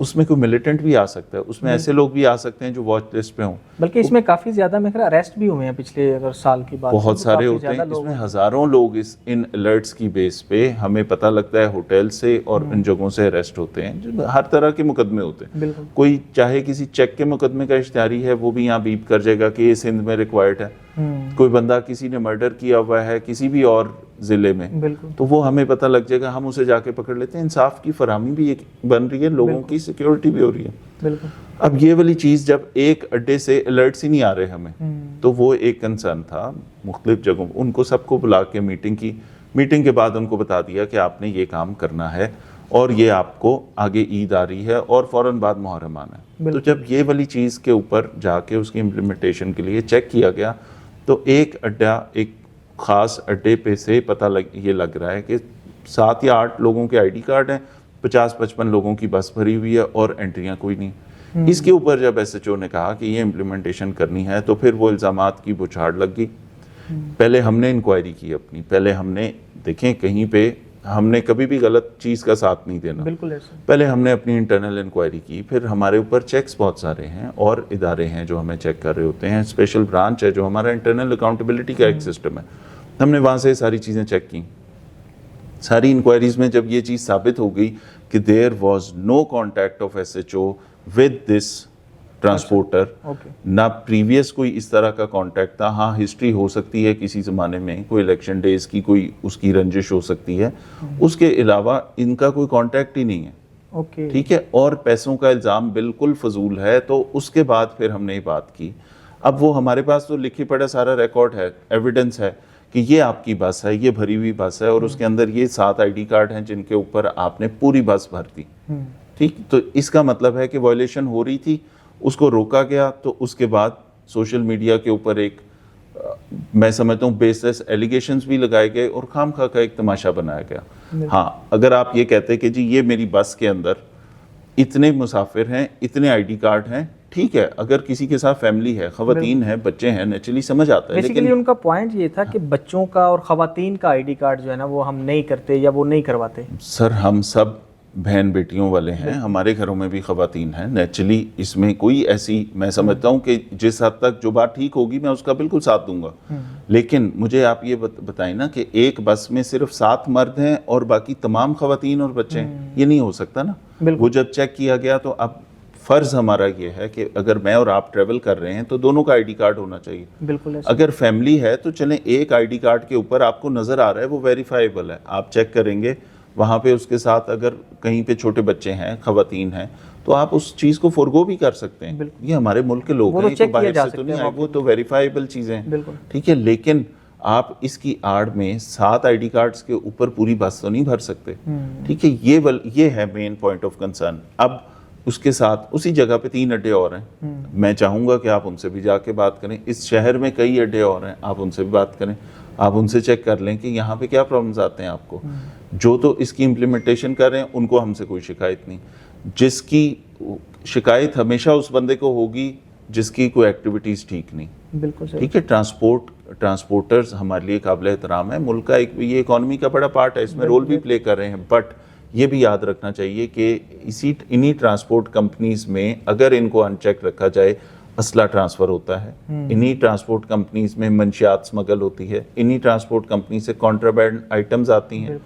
اس میں کوئی ملیٹنٹ بھی آ سکتا ہے, اس میں ایسے لوگ بھی آ سکتے ہیں جو واچ لسٹ پہ ہوں, بلکہ اس میں کافی زیادہ میرے خیال اریسٹ بھی ہوئے ہیں پچھلے اگر سال کی بات, بہت سارے ہوتے ہیں. اس میں ہزاروں لوگ ان الرٹس کی بیس پہ ہمیں پتہ لگتا ہے ہوٹل سے اور ان جگہوں سے اریسٹ ہوتے ہیں, جو ہر طرح کے مقدمے ہوتے ہیں. کوئی چاہے کسی چیک کے مقدمے کا اشتہاری ہے وہ بھی یہاں بیپ کر جائے گا کہ یہ سندھ میں ریکوائرڈ ہے. کوئی بندہ کسی نے مرڈر کیا ہوا ہے کسی بھی اور ضلع میں, تو وہ ہمیں پتہ لگ جائے گا, ہم اسے جا کے پکڑ لیتے ہیں. انصاف کی فراہمی بھی بن رہی ہے, لوگوں کی سیکیورٹی بھی ہو رہی ہے. اب یہ والی چیز جب ایک اڈے سے الرٹس ہی نہیں آ رہے ہمیں, تو وہ ایک کنسرن تھا. مختلف جگہوں ان کو سب کو بلا کے میٹنگ کی, میٹنگ کے بعد ان کو بتا دیا کہ آپ نے یہ کام کرنا ہے اور یہ آپ کو آگے عید آ رہی ہے اور فوراً بعد محرم آنا ہے. تو جب یہ والی چیز کے اوپر جا کے اس کی امپلیمنٹیشن کے لیے چیک کیا گیا, تو ایک اڈا ایک خاص اڈے پہ سے پتہ یہ لگ رہا ہے کہ 7 یا 8 لوگوں کے آئی ڈی کارڈ ہیں, 50-55 لوگوں کی بس بھری ہوئی ہے اور انٹریاں کوئی نہیں. اس کے اوپر جب ایس ایچ او نے کہا کہ یہ امپلیمنٹیشن کرنی ہے, تو پھر وہ الزامات کی بچھاڑ لگ گئی. پہلے ہم نے انکوائری کی اپنی, پہلے ہم نے دیکھیں کہیں پہ ہم نے کبھی بھی غلط چیز کا ساتھ نہیں دینا, پہلے ہم نے اپنی انٹرنل انکوائری کی. پھر ہمارے اوپر چیکس بہت سارے ہیں اور ادارے ہیں جو ہمیں چیک کر رہے ہوتے ہیں. اسپیشل برانچ ہے جو ہمارا انٹرنل اکاؤنٹیبلٹی کا ایک سسٹم ہے, ہم نے وہاں سے ساری چیزیں چیک کی. ساری انکوائریز میں جب یہ چیز ثابت ہو گئی کہ there was no contact of S H O with this transporter, نہ پریویس کوئی اس طرح کا کانٹیکٹ تھا. ہاں ہسٹری ہو سکتی ہے کسی زمانے میں, کوئی الیکشن ڈیز کی کوئی اس کی رنجش ہو سکتی ہے, اس کے علاوہ ان کا کوئی کانٹیکٹ ہی نہیں ہے. ٹھیک ہے, اور پیسوں کا الزام بالکل فضول ہے. تو اس کے بعد پھر ہم نے یہ بات کی. اب وہ ہمارے پاس تو لکھی پڑا سارا ریکارڈ ہے, ایویڈنس ہے کہ یہ آپ کی بس ہے, یہ بھری ہوئی بس ہے, اور اس کے اندر یہ 7 آئی ڈی کارڈ ہیں جن کے اوپر آپ نے پوری بس بھر دی. ٹھیک, تو اس کا مطلب ہے کہ وائلیشن ہو رہی تھی, اس کو روکا گیا. تو اس کے بعد سوشل میڈیا کے اوپر ایک میں سمجھتا ہوں بیسلیس ایلیگیشنز بھی لگائے گئے اور خام خواہ کا ایک تماشا بنایا گیا. ہاں اگر آپ یہ کہتے کہ جی یہ میری بس کے اندر اتنے مسافر ہیں, اتنے آئی ڈی کارڈ ہیں, ٹھیک ہے, اگر کسی کے ساتھ فیملی ہے, خواتین ہیں, بچے ہیں, نیچرلی سمجھ آتا ہے. لیکن ان کا پوائنٹ یہ تھا کہ بچوں کا اور خواتین کا آئی ڈی کارڈ جو ہے نا وہ ہم نہیں کرتے یا وہ نہیں کرواتے. سر ہم سب بہن بیٹیوں والے ہیں, ہمارے گھروں میں بھی خواتین ہیں. نیچرلی اس میں کوئی ایسی, میں سمجھتا ہوں کہ جس حد تک جو بات ٹھیک ہوگی میں اس کا بالکل ساتھ دوں گا. لیکن مجھے آپ یہ بتائیں نا کہ ایک بس میں صرف 7 مرد ہیں اور باقی تمام خواتین اور بچے ہیں, یہ نہیں ہو سکتا نا. وہ جب چیک کیا گیا تو اب فرض ہمارا یہ ہے کہ اگر میں اور آپ ٹریول کر رہے ہیں تو دونوں کا آئی ڈی کارڈ ہونا چاہیے. بالکل. اگر فیملی ہے تو چلیں ایک آئی ڈی کارڈ کے اوپر آپ کو نظر آ رہا ہے وہ ویریفائیبل ہے, آپ چیک کریں گے وہاں پہ. اس کے ساتھ اگر کہیں پہ چھوٹے بچے ہیں, خواتین ہیں, تو آپ اس چیز کو فورگو بھی کر سکتے ہیں. یہ ہمارے ملک کے لوگ ہیں, تو باہر سے تو نہیں آئے, وہ تو ویریفائیبل چیزیں ہیں. ٹھیک ہے, لیکن آپ اس کی آڑ میں 7 آئی ڈی کارڈز کے اوپر پوری بس تو نہیں بھر سکتے. ٹھیک ہے, یہ ہے مین پوائنٹ آف کنسرن. اب اس کے ساتھ اسی جگہ پہ 3 اڈے اور ہیں. میں چاہوں گا کہ آپ ان سے بھی جا کے بات کریں. اس شہر میں کئی اڈے اور ہیں, آپ ان سے بھی بات کریں, آپ ان سے چیک کر لیں کہ یہاں پہ کیا پرابلمز آتے ہیں آپ کو. جو تو اس کی امپلیمنٹیشن کر رہے ہیں ان کو ہم سے کوئی شکایت نہیں. جس کی شکایت ہمیشہ اس بندے کو ہوگی جس کی کوئی ایکٹیویٹیز ٹھیک نہیں. بالکل ٹھیک ہے. ٹرانسپورٹرز ہمارے لیے قابل احترام ہے, ملک کا ایک یہ اکانومی کا بڑا پارٹ ہے, اس میں رول بھی پلے کر رہے ہیں. بٹ یہ بھی یاد رکھنا چاہیے کہ انہی ٹرانسپورٹ کمپنیز میں اگر ان کو ان چیک رکھا جائے, اسلحہ ٹرانسفر ہوتا ہے, انہی ٹرانسپورٹ کمپنیز میں منشیات سمگل ہوتی ہے, انہی ٹرانسپورٹ کمپنی سے کانٹرابینڈ آئٹمز آتی ہیں,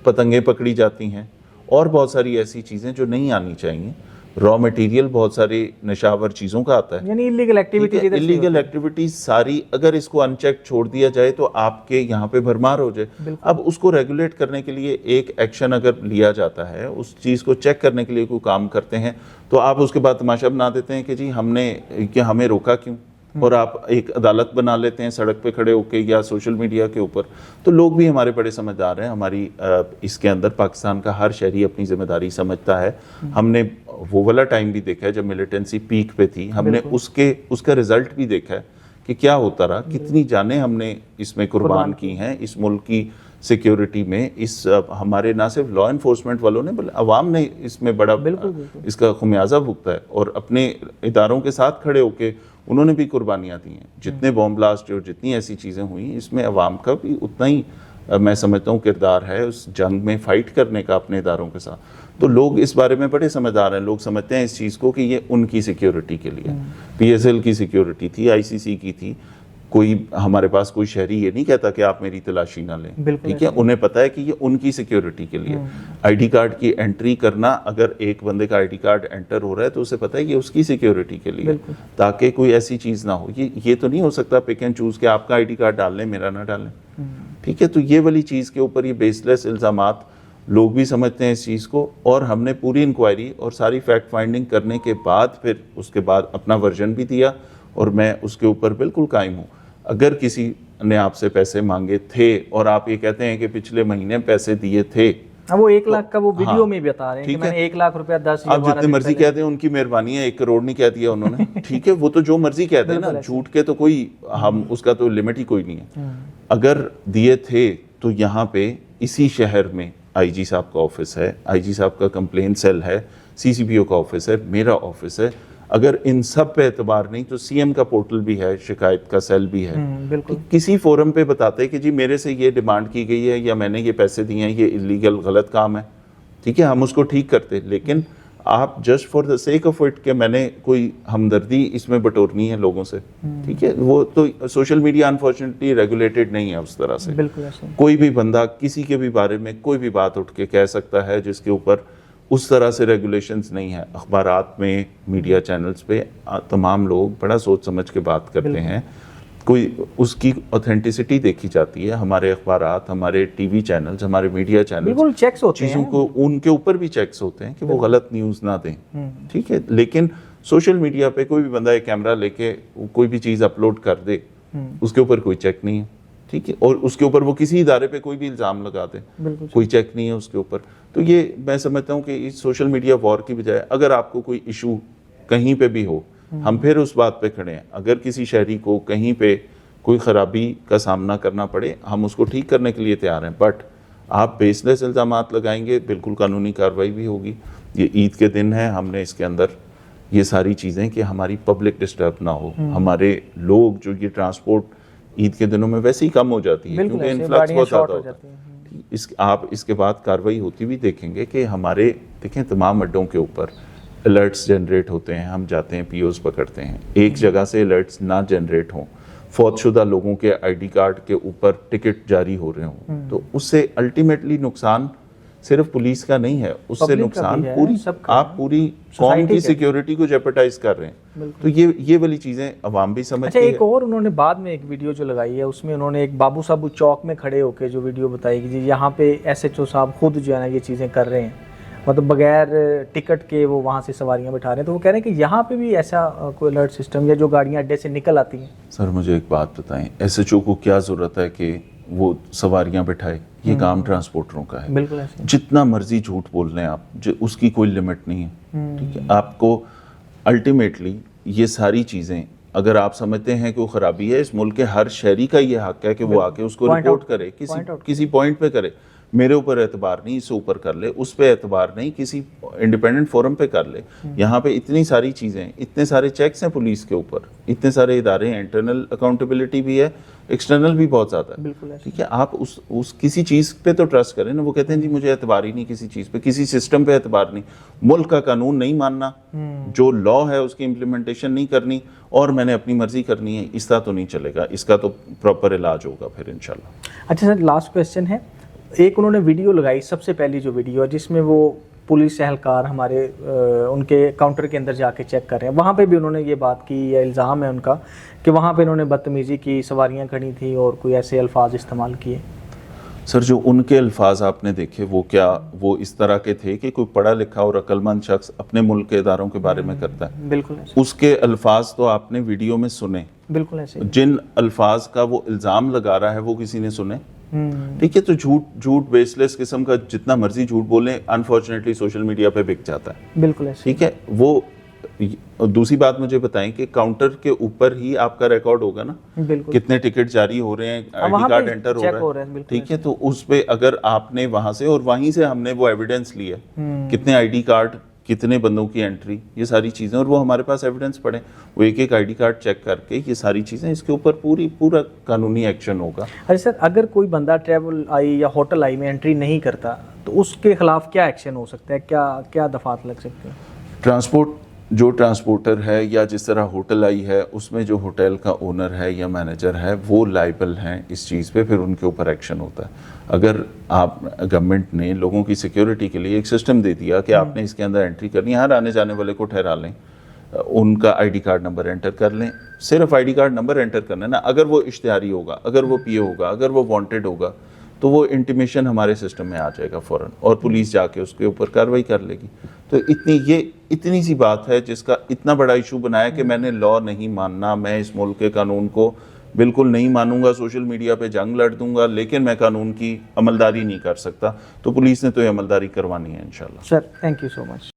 پتنگیں پکڑی جاتی ہیں, اور بہت ساری ایسی چیزیں جو نہیں آنی چاہیے. را مٹیریل بہت ساری نشاور چیزوں کا آتا ہے, یعنی ایلیگل ایکٹیویٹیز ساری. اگر اس کو ان چیک چھوڑ دیا جائے تو آپ کے یہاں پہ بھرمار ہو جائے. اب اس کو ریگولیٹ کرنے کے لیے ایک ایکشن اگر لیا جاتا ہے, اس چیز کو چیک کرنے کے لیے کوئی کام کرتے ہیں, تو آپ اس کے بعد تماشا بنا دیتے ہیں کہ جی ہمیں روکا کیوں, اور آپ ایک عدالت بنا لیتے ہیں سڑک پہ کھڑے ہو کے یا سوشل میڈیا کے اوپر. تو لوگ بھی ہمارے بڑے سمجھدار ہیں. ہماری اس کے اندر پاکستان کا ہر شہری اپنی ذمہ داری سمجھتا ہے. ہم نے وہ والا ٹائم بھی دیکھا ہے جب ملیٹنسی پیک پہ تھی, ہم نے اس کا رزلٹ بھی دیکھا ہے کہ کیا ہوتا رہا, کتنی جانیں ہم نے اس میں قربان کی ہیں اس ملک کی سیکیورٹی میں. ہمارے نہ صرف لا انفورسمنٹ والوں نے بلکہ عوام نے اس میں بڑا اس کا خمیازہ بھگتا ہے, اور اپنے اداروں کے ساتھ کھڑے ہو کے انہوں نے بھی قربانیاں دی ہیں. جتنے بوم بلاسٹ اور جتنی ایسی چیزیں ہوئیں, اس میں عوام کا بھی اتنا ہی میں سمجھتا ہوں کردار ہے اس جنگ میں فائٹ کرنے کا اپنے اداروں کے ساتھ. تو لوگ اس بارے میں بڑے سمجھدار ہیں، لوگ سمجھتے ہیں اس چیز کو کہ یہ ان کی سیکیورٹی کے لیے، پی ایس ایل کی سیکیورٹی تھی، آئی سی سی کی تھی، کوئی ہمارے پاس کوئی شہری یہ نہیں کہتا کہ آپ میری تلاشی نہ لیں، ٹھیک ہے، انہیں پتا ہے کہ یہ ان کی سیکیورٹی کے لیے۔ آئی ڈی کارڈ کی انٹری کرنا، اگر ایک بندے کا آئی ڈی کارڈ انٹر ہو رہا ہے تو اسے پتا ہے کہ اس کی سیکیورٹی کے لیے، تاکہ کوئی ایسی چیز نہ ہو۔ یہ تو نہیں ہو سکتا پک اینڈ چوز کہ آپ کا آئی ڈی کارڈ ڈال لیں میرا نہ ڈالیں، ٹھیک ہے۔ تو یہ والی چیز کے اوپر یہ بیس لیس الزامات لوگ بھی سمجھتے ہیں اس چیز کو، اور ہم نے پوری انکوائری اور ساری فیکٹ فائنڈنگ کرنے کے بعد پھر اس کے بعد اپنا ورژن بھی دیا، اور میں اس کے اوپر بالکل قائم ہوں۔ اگر کسی نے آپ سے پیسے مانگے تھے اور آپ یہ کہتے ہیں کہ پچھلے مہینے پیسے دیے تھے، وہ 1 لاکھ کا وہ ویڈیو میں بتا رہے ہیں کہ میں نے 1 لاکھ روپیہ 10 آپ جتنے مرضی کہتے ہیں ان کی مہربانی ہے، 1 کروڑ نہیں کہہ دیا انہوں نے، ٹھیک ہے، وہ تو جو مرضی کہتے ہیں نا، جھوٹ کے تو کوئی ہم اس کا تو لمٹ ہی کوئی نہیں ہے۔ اگر دیے تھے تو یہاں پہ اسی شہر میں آئی جی صاحب کا آفس ہے، آئی جی صاحب کا کمپلین سیل ہے، سی سی پی او کا آفس ہے، میرا آفس ہے۔ اگر ان سب پہ اعتبار نہیں تو سی ایم کا پورٹل بھی ہے، شکایت کا سیل بھی ہے۔ بالکل کسی فورم پہ بتاتے کہ جی میرے سے یہ ڈیمانڈ کی گئی ہے یا میں نے یہ پیسے دیے ہیں، یہ اللیگل غلط کام ہے، ٹھیک ہے، ہم اس کو ٹھیک کرتے۔ لیکن آپ just for the sake of it کہ میں نے کوئی ہمدردی اس میں بٹورنی ہے لوگوں سے، ٹھیک ہے، وہ تو سوشل میڈیا انفارچونیٹلی ریگولیٹڈ نہیں ہے اس طرح سے۔ بالکل ایسے کوئی بھی بندہ کسی کے بھی بارے میں کوئی بھی بات اٹھ کے کہہ سکتا ہے جس کے اوپر اس طرح سے ریگولیشنز نہیں ہے۔ اخبارات میں، میڈیا چینلز پہ تمام لوگ بڑا سوچ سمجھ کے بات کرتے ہیں، کوئی اس کی اوتھینٹسٹی دیکھی جاتی ہے۔ ہمارے اخبارات، ہمارے ٹی وی چینلز، ہمارے میڈیا چینلز، بالکل چیکس ہوتے ہیں، چیزوں کو ان کے اوپر بھی چیکس ہوتے ہیں کہ وہ غلط نیوز نہ دیں، ٹھیک ہے۔ لیکن سوشل میڈیا پہ کوئی بھی بندہ ایک کیمرہ لے کے کوئی بھی چیز اپلوڈ کر دے، اس کے اوپر کوئی چیک نہیں ہے، ٹھیک ہے، اور اس کے اوپر وہ کسی ادارے پہ کوئی بھی الزام لگا دے، کوئی چیک نہیں ہے اس کے اوپر۔ تو یہ میں سمجھتا ہوں کہ اس سوشل میڈیا وار کی بجائے اگر آپ کو کوئی ایشو کہیں پہ بھی ہو، ہم پھر اس بات پہ کھڑے ہیں۔ اگر کسی شہری کو کہیں پہ کوئی خرابی کا سامنا کرنا پڑے، ہم اس کو ٹھیک کرنے کے لیے تیار ہیں، بٹ آپ بیس لیس الزامات لگائیں گے، بالکل قانونی کارروائی بھی ہوگی۔ یہ عید کے دن ہے، ہم نے اس کے اندر یہ ساری چیزیں کہ ہماری پبلک ڈسٹرب نہ ہو، ہمارے لوگ جو یہ ٹرانسپورٹ عید کے دنوں میں ویسے ہی کم ہو جاتی ہے کیونکہ انفلکس بہت زیادہ ہوتا ہے۔ آپ اس کے بعد کارروائی ہوتی بھی دیکھیں گے کہ ہمارے دیکھیں تمام اڈوں کے اوپر الرٹس جنریٹ ہوتے ہیں، ہم جاتے ہیں پی اوز پکڑتے ہیں، ایک جگہ سے الرٹس نہ جنریٹ ہوں، فوت شدہ لوگوں کے آئی ڈی کارڈ کے اوپر ٹکٹ جاری ہو رہے ہوں، تو اس سے الٹیمیٹلی نقصان صرف پولیس کا نہیں ہے، اس سے نقصان پوری آپ پوری قوم کی سیکیورٹی کو جیپرڈائز کر رہے ہیں۔ تو یہ والی چیزیں عوام بھی سمجھتی ہے۔ ایک اور انہوں نے بعد میں ایک ویڈیو جو لگائی ہے، اس میں انہوں نے ایک بابو صاحب چوک میں کھڑے ہو کے جو ویڈیو بتائی کہ جی یہاں پہ ایس ایچ او صاحب خود جو ہے نا یہ چیزیں کر رہے ہیں، مطلب بغیر ٹکٹ کے وہ وہاں سے سواریاں بٹھا رہے ہیں، تو وہ کہہ رہے ہیں کہ یہاں پہ بھی ایسا کوئی الرٹ سسٹم یا جو گاڑیاں اڈے سے نکل آتی ہیں۔ سر مجھے ایک بات بتائیں، ایس ایچ او کو کیا ضرورت ہے کہ وہ سواریاں بٹھائے؟ یہ کام ٹرانسپورٹروں کا ہے۔ بالکل ایسے جتنا مرضی جھوٹ بول لیں آپ، اس کی کوئی لمٹ نہیں ہے، ٹھیک ہے۔ آپ کو الٹیمیٹلی یہ ساری چیزیں اگر آپ سمجھتے ہیں کہ وہ خرابی ہے، اس ملک کے ہر شہری کا یہ حق ہے کہ وہ آ کے اس کو رپورٹ کرے، کسی پوائنٹ پہ کرے۔ میرے اوپر اعتبار نہیں، اس سے اوپر کر لے، اس پہ اعتبار نہیں، کسی انڈیپینڈنٹ فورم پہ کر لے۔ یہاں پہ اتنی ساری چیزیں، اتنے سارے چیکس ہیں پولیس کے اوپر، اتنے سارے ادارے ہیں، انٹرنل اکاؤنٹیبلٹی بھی ہے، ایکسٹرنل بھی بہت زیادہ ہے، ٹھیک ہے۔ آپ اس کسی چیز پہ تو ٹرسٹ کریں نا۔ وہ کہتے ہیں جی مجھے اعتبار ہی نہیں کسی چیز پہ، کسی سسٹم پہ اعتبار نہیں، ملک کا قانون نہیں ماننا، جو لا ہے اس کی امپلیمنٹیشن نہیں کرنی، اور میں نے اپنی مرضی کرنی ہے، اس طرح تو نہیں چلے گا۔ اس کا تو پراپر علاج ہوگا پھر انشاءاللہ۔ اچھا سر، لاسٹ کویسچن ہے، ایک انہوں نے ویڈیو لگائی، سب سے پہلی جو ویڈیو ہے جس میں وہ پولیس اہلکار ہمارے ان کے کاؤنٹر کے اندر جا کے چیک کر رہے ہیں، وہاں پہ بھی انہوں نے یہ بات کی، یہ الزام ہے ان کا کہ وہاں پہ انہوں نے بدتمیزی کی، سواریاں کھڑی تھیں اور کوئی ایسے الفاظ استعمال کیے۔ سر جو ان کے الفاظ آپ نے دیکھے وہ اس طرح کے تھے کہ کوئی پڑھا لکھا اور عقل مند شخص اپنے ملک کے اداروں کے بارے میں کرتا ہے، بالکل اس کے الفاظ تو آپ نے ویڈیو میں سنے، بالکل ایسے جن الفاظ کا وہ الزام لگا رہا ہے وہ کسی نے سنے، ٹھیک ہے۔ تو جھوٹ بیس لیس قسم کا جتنا مرضی جھوٹ بولیں، انفارچونیٹلی سوشل میڈیا پہ بک جاتا ہے، بالکل ایسے، ٹھیک ہے۔ وہ دوسری بات مجھے بتائیں کہ کاؤنٹر کے اوپر ہی آپ کا ریکارڈ ہوگا نا، بالکل کتنے ٹکٹ جاری ہو رہے ہیں، آئی ڈی کارڈ انٹر ہو رہا ہے، ٹھیک ہے۔ تو اس پہ اگر آپ نے وہاں سے اور وہیں سے ہم نے وہ ایویڈنس لیا، کتنے آئی ڈی کارڈ، کتنے بندوں کی انٹری، یہ ساری چیزیں، اور وہ ہمارے پاس ایویڈنس پڑے، وہ ایک ایک آئی ڈی کارڈ چیک کر کے یہ ساری چیزیں، اس کے اوپر پورا قانونی ایکشن ہوگا۔ اچھا سر، اگر کوئی بندہ ٹریول آئی یا ہوٹل آئی میں انٹری نہیں کرتا تو اس کے خلاف کیا ایکشن ہو سکتا ہے, کیا دفعات لگ سکتے ہیں؟ جو ٹرانسپورٹر ہے یا جس طرح ہوٹل آئی ہے اس میں جو ہوٹل کا اونر ہے یا مینیجر ہے وہ لائبل ہیں اس چیز پہ, پھر ان کے اوپر ایکشن ہوتا ہے. اگر آپ گورنمنٹ نے لوگوں کی سیکیورٹی کے لیے ایک سسٹم دے دیا کہ آپ نے اس کے اندر انٹری کرنی ہے, ہر آنے جانے والے کو ٹھہرا لیں, ان کا I D card number inter کر لیں, صرف I D card number inter کرنا ہے نا. اگر وہ اشتہاری ہوگا, اگر وہ پی اے ہوگا, اگر وہ وانٹیڈ ہوگا تو وہ انٹیمیشن ہمارے سسٹم میں آ جائے گا فوراً, اور پولیس جا کے اس کے اوپر کارروائی کر لے گی. تو اتنی سی بات ہے جس کا اتنا بڑا ایشو بنایا کہ میں نے لا نہیں ماننا, میں اس ملک کے قانون کو بالکل نہیں مانوں گا, سوشل میڈیا پہ جنگ لڑ دوں گا, لیکن میں قانون کی عملداری نہیں کر سکتا. تو پولیس نے تو یہ عملداری کروانی ہے انشاءاللہ. Sir thank you so much.